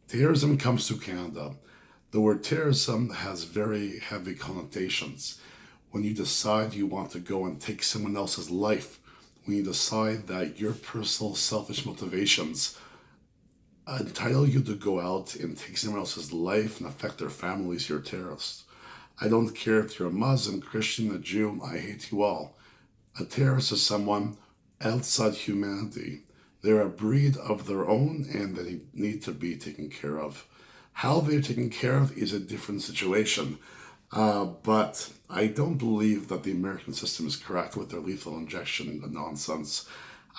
Terrorism comes to Canada. The word terrorism has very heavy connotations. When you decide you want to go and take someone else's life, when you decide that your personal selfish motivations entitle you to go out and take someone else's life and affect their families, you're a terrorist. I don't care if you're a Muslim, Christian, a Jew, I hate you all. A terrorist is someone outside humanity. They're a breed of their own and they need to be taken care of. How they're taken care of is a different situation. But I don't believe that the American system is correct with their lethal injection nonsense.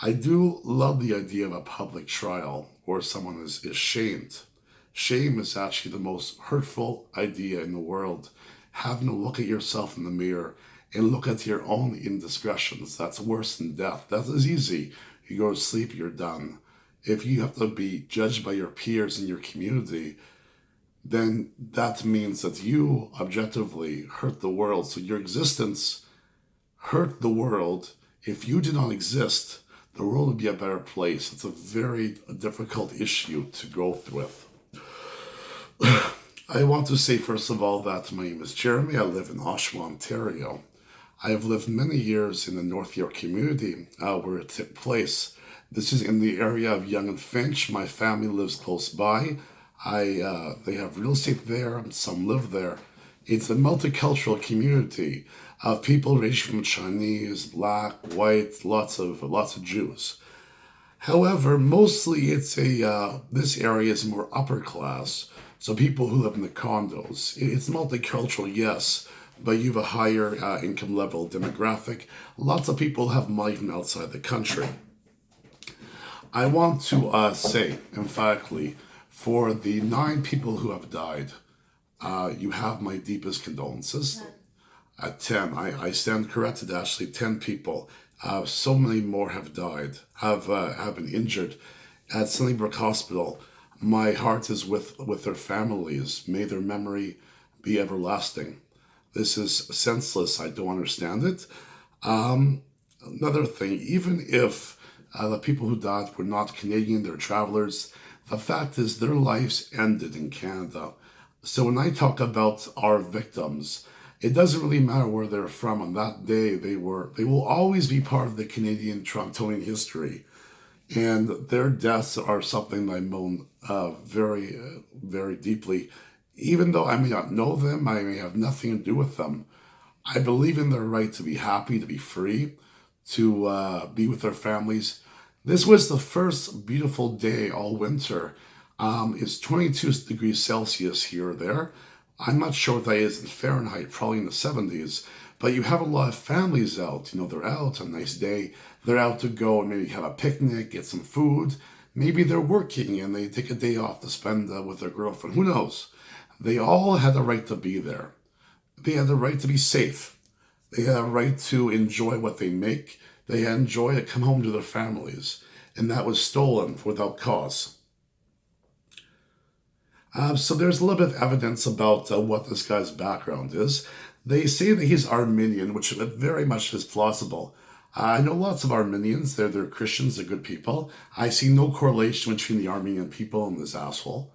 I do love the idea of a public trial where someone is shamed. Shame is actually the most hurtful idea in the world. Having to look at yourself in the mirror and look at your own indiscretions. That's worse than death. That is easy. You go to sleep, you're done. If you have to be judged by your peers in your community, then that means that you objectively hurt the world. So your existence hurt the world. If you did not exist, the world would be a better place. It's a very difficult issue to go with. I want to say, first of all, that my name is Jeremy. I live in Oshawa, Ontario. I have lived many years in the North York community where it took place. This is in the area of Yonge and Finch. My family lives close by. They have real estate there, and some live there. It's a multicultural community of people ranging from Chinese, black, white, lots of Jews. However, mostly this area is more upper class. So people who live in the condos. It's multicultural, yes, but you have a higher income level demographic. Lots of people have money from outside the country. I want to say emphatically, for the 9 people who have died, you have my deepest condolences. At 10, I stand corrected, actually, 10 people. So many more have died, have been injured. At Sunnybrook Hospital, my heart is with their families. May their memory be everlasting. This is senseless. I don't understand it. Another thing, even if the people who died were not Canadian, they're travelers, the fact is their lives ended in Canada. So when I talk about our victims, it doesn't really matter where they're from. On that day, they will always be part of the Canadian Torontonian history. And their deaths are something I mourn very, very deeply. Even though I may not know them, I may have nothing to do with them, I believe in their right to be happy, to be free, to be with their families. This was the first beautiful day all winter. It's 22 degrees Celsius here or there. I'm not sure what that is in Fahrenheit, probably in the 70s. But you have a lot of families out. They're out on a nice day. They're out to go and maybe have a picnic, get some food. Maybe they're working and they take a day off to spend with their girlfriend. Who knows? They all had the right to be there. They had the right to be safe. They had a right to enjoy what they make. They had enjoy to come home to their families. And that was stolen without cause. So there's a little bit of evidence about what this guy's background is. They say that he's Armenian, which very much is plausible. I know lots of Armenians. They're Christians. They're good people. I see no correlation between the Armenian people and this asshole.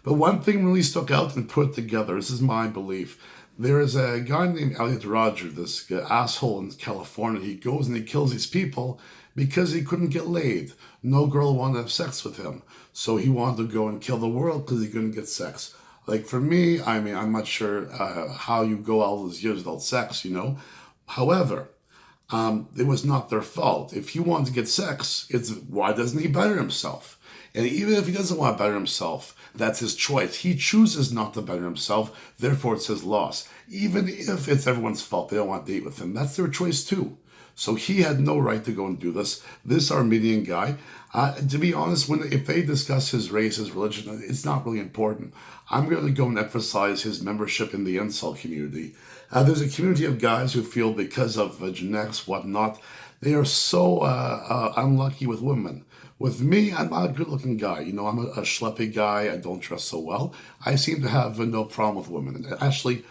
But one thing really stuck out and put together, this is my belief. There is a guy named Elliot Rodger, this asshole in California. He goes and he kills these people because he couldn't get laid. No girl wanted to have sex with him. So he wanted to go and kill the world because he couldn't get sex. Like for me, I'm not sure how you go all those years without sex, However, it was not their fault. If he wanted to get sex, it's why doesn't he better himself? And even if he doesn't want to better himself, that's his choice. He chooses not to better himself, therefore it's his loss. Even if it's everyone's fault, they don't want to date with him, that's their choice too. So he had no right to go and do this. This Armenian guy, to be honest, if they discuss his race, his religion, it's not really important. I'm going to go and emphasize his membership in the incel community. There's a community of guys who feel because of genetics, whatnot, they are so unlucky with women. With me, I'm not a good-looking guy. I'm a schleppy guy. I don't dress so well. I seem to have no problem with women. And actually,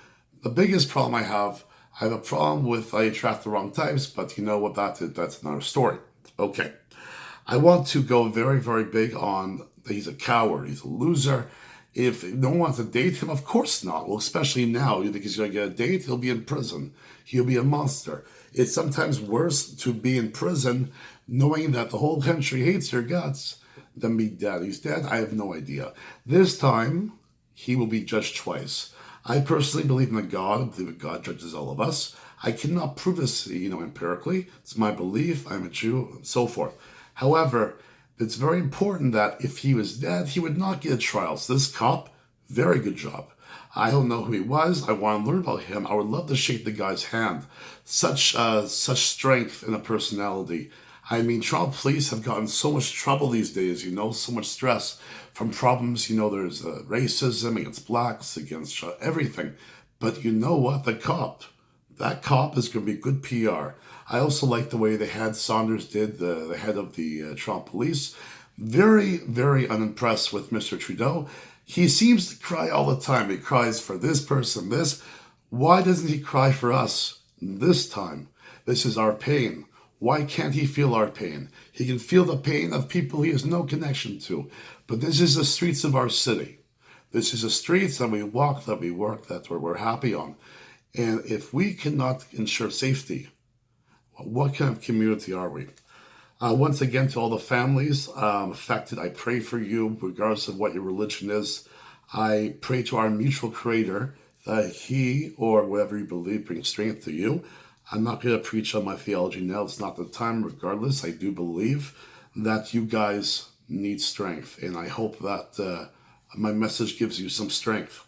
the biggest problem I have a problem with I attract the wrong types, but you know what, that's another story. Okay. I want to go very, very big on that he's a coward, he's a loser. If no one wants to date him, of course not. Well, especially now, you think he's going to get a date, he'll be in prison. He'll be a monster. It's sometimes worse to be in prison knowing that the whole country hates your guts than be dead. He's dead, I have no idea. This time, he will be judged twice. I personally believe in a God. I believe that God judges all of us. I cannot prove this, empirically. It's my belief. I'm a Jew, and so forth. However, it's very important that if he was dead, he would not get a trial. So this cop, very good job. I don't know who he was. I want to learn about him. I would love to shake the guy's hand. Such strength in a personality. I mean, Toronto police have gotten so much trouble these days, so much stress from problems. There's racism against blacks, against everything. But you know what? That cop is going to be good PR. I also like the way the head Saunders did, the head of the Toronto police. Very, very unimpressed with Mr. Trudeau. He seems to cry all the time. He cries for this person, this. Why doesn't he cry for us this time? This is our pain. Why can't he feel our pain? He can feel the pain of people he has no connection to. But this is the streets of our city. This is the streets that we walk, that we work, that we're happy on. And if we cannot ensure safety, what kind of community are we? Once again, to all the families affected, I pray for you, regardless of what your religion is. I pray to our mutual creator that he, or whatever you believe, brings strength to you. I'm not going to preach on my theology now. It's not the time. Regardless, I do believe that you guys need strength. And I hope that my message gives you some strength.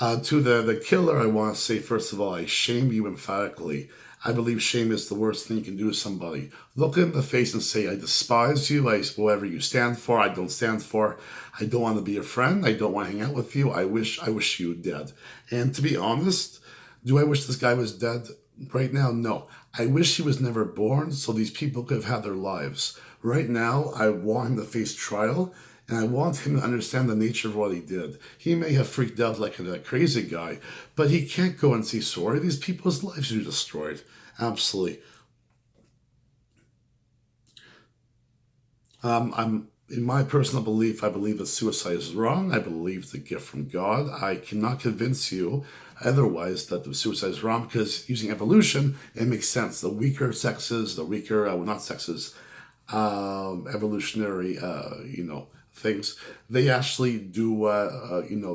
To the killer, I want to say, first of all, I shame you emphatically. I believe shame is the worst thing you can do to somebody. Look in the face and say, I despise you, whatever you stand for, I don't stand for. I don't want to be your friend. I don't want to hang out with you. I wish you were dead. And to be honest, do I wish this guy was dead right now? No. I wish he was never born so these people could have had their lives. Right now, I want him to face trial. And I want him to understand the nature of what he did. He may have freaked out like a crazy guy, but he can't go and say sorry. These people's lives are destroyed. Absolutely. I'm in my personal belief, I believe that suicide is wrong. I believe it's a gift from God. I cannot convince you otherwise that the suicide is wrong, because using evolution, it makes sense. The weaker sexes, evolutionary, things, they actually do,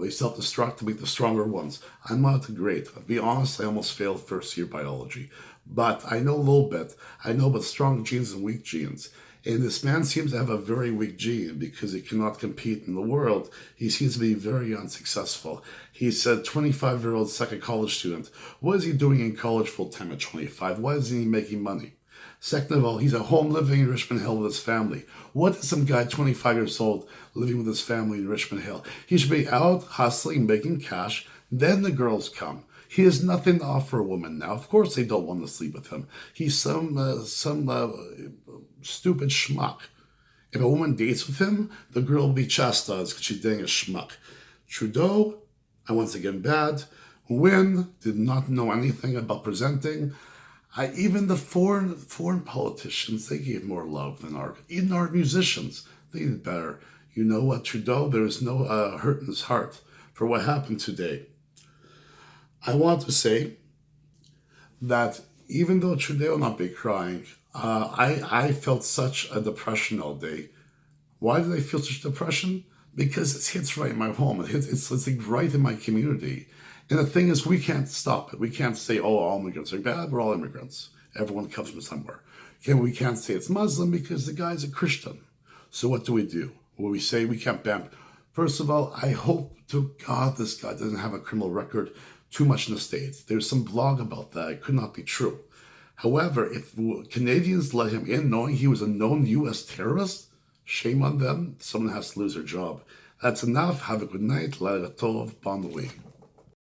they self-destruct to make the stronger ones. I'm not great. To be honest, I almost failed first year biology. But I know a little bit. I know about strong genes and weak genes. And this man seems to have a very weak gene because he cannot compete in the world. He seems to be very unsuccessful. He's a 25-year-old second college student. What is he doing in college full-time at 25? Why isn't he making money? Second of all, he's at home living in Richmond Hill with his family. What is some guy 25 years old living with his family in Richmond Hill? He should be out hustling, making cash. Then the girls come. He has nothing to offer a woman now. Of course they don't want to sleep with him. He's some stupid schmuck. If a woman dates with him, the girl will be chastised because she's dating a schmuck. Trudeau, once again bad. Wynne did not know anything about presenting. Even the foreign politicians, they gave more love than even our musicians. They did better. You know what, Trudeau? There is no hurt in his heart for what happened today. I want to say that even though Trudeau will not be crying, I felt such a depression all day. Why did I feel such depression? Because it hits right in my home. It's like right in my community. And the thing is, we can't stop it. We can't say, oh, all immigrants are bad. We're all immigrants. Everyone comes from somewhere. We can't say it's Muslim because the guy's a Christian. So what do? Well, we say we can't ban. First of all, I hope to God this guy doesn't have a criminal record too much in the States. There's some blog about that. It could not be true. However, if Canadians let him in knowing he was a known U.S. terrorist, shame on them. Someone has to lose their job. That's enough. Have a good night. Laila Tov. Bon nuit.